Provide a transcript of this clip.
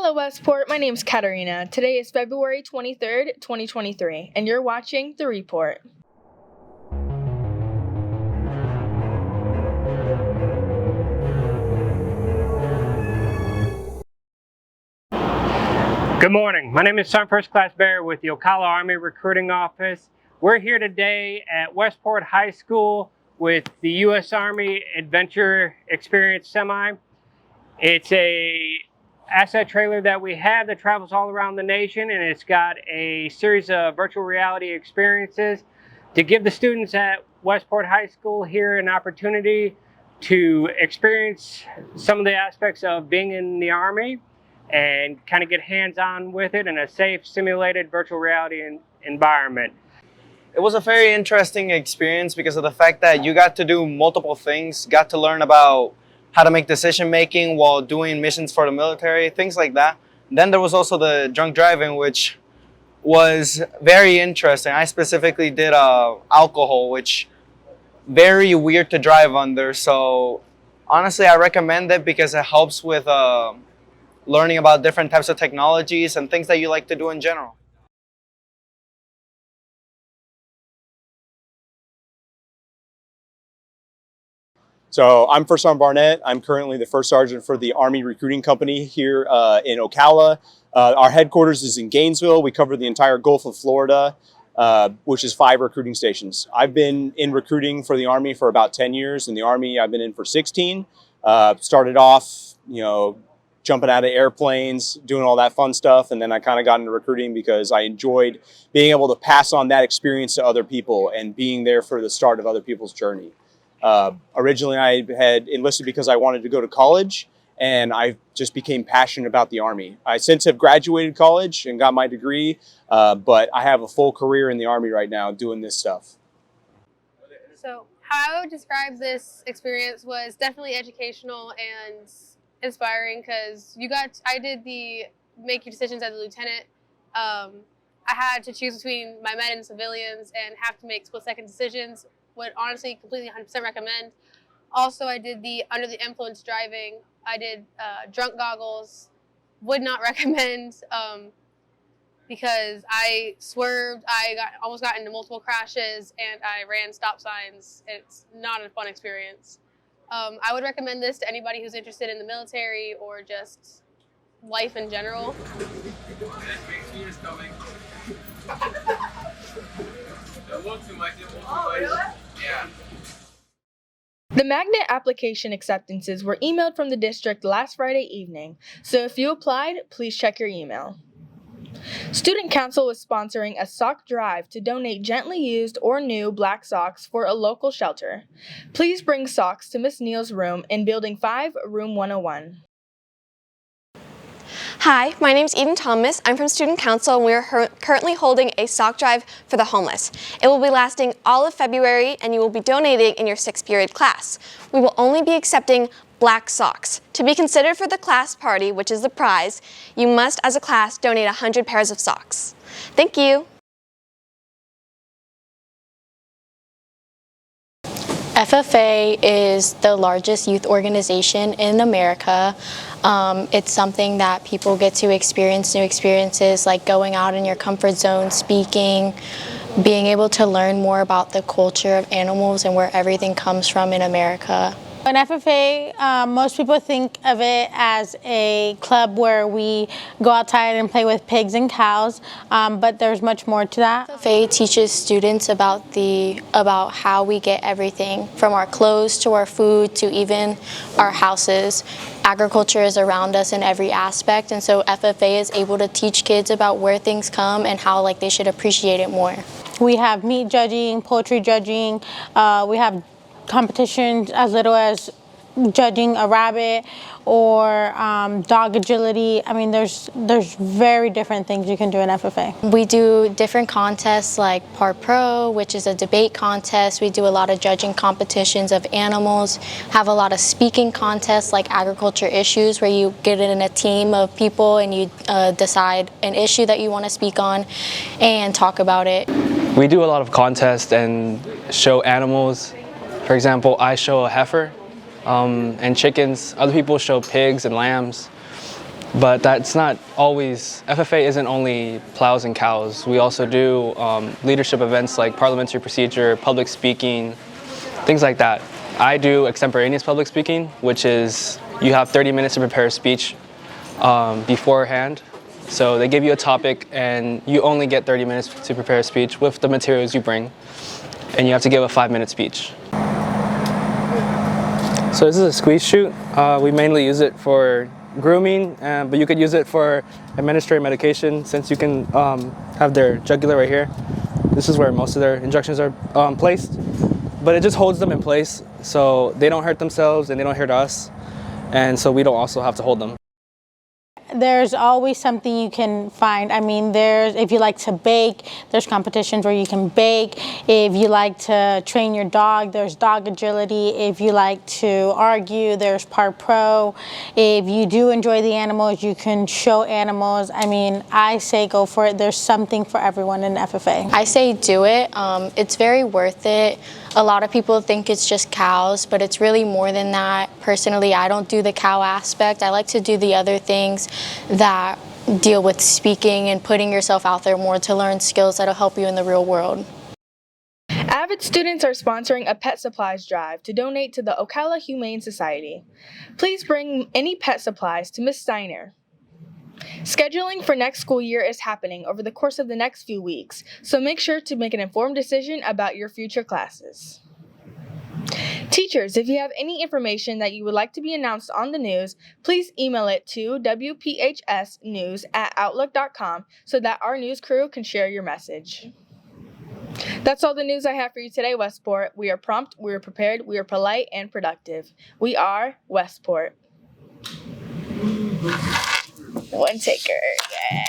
Hello Westport, my name is Katarina. Today is February 23rd, 2023, and you're watching The Report. Good morning. My name is Sergeant First Class Bear with the Ocala Army Recruiting Office. We're here today at Westport High School with the U.S. Army Adventure Experience Semi. It's a asset trailer that we have that travels all around the nation, and it's got a series of virtual reality experiences to give the students at Westport High School here an opportunity to experience some of the aspects of being in the Army and kind of get hands-on with it in a safe, simulated virtual reality environment. It was a very interesting experience because of the fact that you got to do multiple things, got to learn about how to make decision-making while doing missions for the military, things like that. Then there was also the drunk driving, which was very interesting. I specifically did alcohol, which very weird to drive under. So honestly, I recommend it because it helps with learning about different types of technologies and things that you like to do in general. So I'm First Sergeant Barnett. I'm currently the First Sergeant for the Army Recruiting Company here in Ocala. Our headquarters is in Gainesville. We cover the entire Gulf of Florida, which is 5 recruiting stations. I've been in recruiting for the Army for about 10 years. In the Army, I've been in for 16. Started off, jumping out of airplanes, doing all that fun stuff. And then I kind of got into recruiting because I enjoyed being able to pass on that experience to other people and being there for the start of other people's journey. Originally, I had enlisted because I wanted to go to college, and I just became passionate about the Army. I since have graduated college and got my degree, but I have a full career in the Army right now doing this stuff. So how I would describe this experience was definitely educational and inspiring because I did the make your decisions as a lieutenant. I had to choose between my men and civilians and have to make split-second decisions. Would honestly completely 100% recommend. Also, I did the under the influence driving. I did drunk goggles. Would not recommend because I swerved. I almost got into multiple crashes and I ran stop signs. It's not a fun experience. I would recommend this to anybody who's interested in the military or just life in general. The magnet application acceptances were emailed from the district last Friday evening, so if you applied, please check your email. Student Council was sponsoring a sock drive to donate gently used or new black socks for a local shelter. Please bring socks to Miss Neal's room in Building 5, Room 101. Hi, my name is Eden Thomas. I'm from Student Council and we are currently holding a sock drive for the homeless. It will be lasting all of February and you will be donating in your 6th period class. We will only be accepting black socks. To be considered for the class party, which is the prize, you must as a class donate 100 pairs of socks. Thank you. FFA is the largest youth organization in America. It's something that people get to experience new experiences like going out in your comfort zone, speaking, being able to learn more about the culture of animals and where everything comes from in America. An FFA, most people think of it as a club where we go outside and play with pigs and cows, but there's much more to that. FFA teaches students about how we get everything from our clothes to our food to even our houses. Agriculture is around us in every aspect, and so FFA is able to teach kids about where things come and how they should appreciate it more. We have meat judging, poultry judging, we have competitions as little as judging a rabbit or dog agility. I mean, there's very different things you can do in FFA. We do different contests like Part Pro, which is a debate contest. We do a lot of judging competitions of animals, have a lot of speaking contests like agriculture issues where you get in a team of people and you decide an issue that you want to speak on and talk about it. We do a lot of contests and show animals. For example, I show a heifer and chickens. Other people show pigs and lambs. But that's not always, FFA isn't only plows and cows. We also do leadership events like parliamentary procedure, public speaking, things like that. I do extemporaneous public speaking, which is you have 30 minutes to prepare a speech beforehand. So they give you a topic and you only get 30 minutes to prepare a speech with the materials you bring. And you have to give a 5-minute speech. So this is a squeeze chute. We mainly use it for grooming, but you could use it for administering medication since you can have their jugular right here. This is where most of their injections are placed. But it just holds them in place so they don't hurt themselves and they don't hurt us. And so we don't also have to hold them. There's always something you can find. I mean, if you like to bake, there's competitions where you can bake. If you like to train your dog, there's dog agility. If you like to argue, there's Park Pro. If you do enjoy the animals, you can show animals. I mean, I say go for it. There's something for everyone in FFA. I say do it. It's very worth it. A lot of people think it's just cows, but it's really more than that. Personally, I don't do the cow aspect. I like to do the other things that deal with speaking and putting yourself out there more to learn skills that'll help you in the real world. Avid students are sponsoring a pet supplies drive to donate to the Ocala Humane Society. Please bring any pet supplies to Ms. Steiner. Scheduling for next school year is happening over the course of the next few weeks, so make sure to make an informed decision about your future classes. Teachers, if you have any information that you would like to be announced on the news, please email it to wphsnews@outlook.com so that our news crew can share your message. That's all the news I have for you today, Westport. We are prompt, we are prepared, we are polite, and productive. We are Westport. One taker, yeah.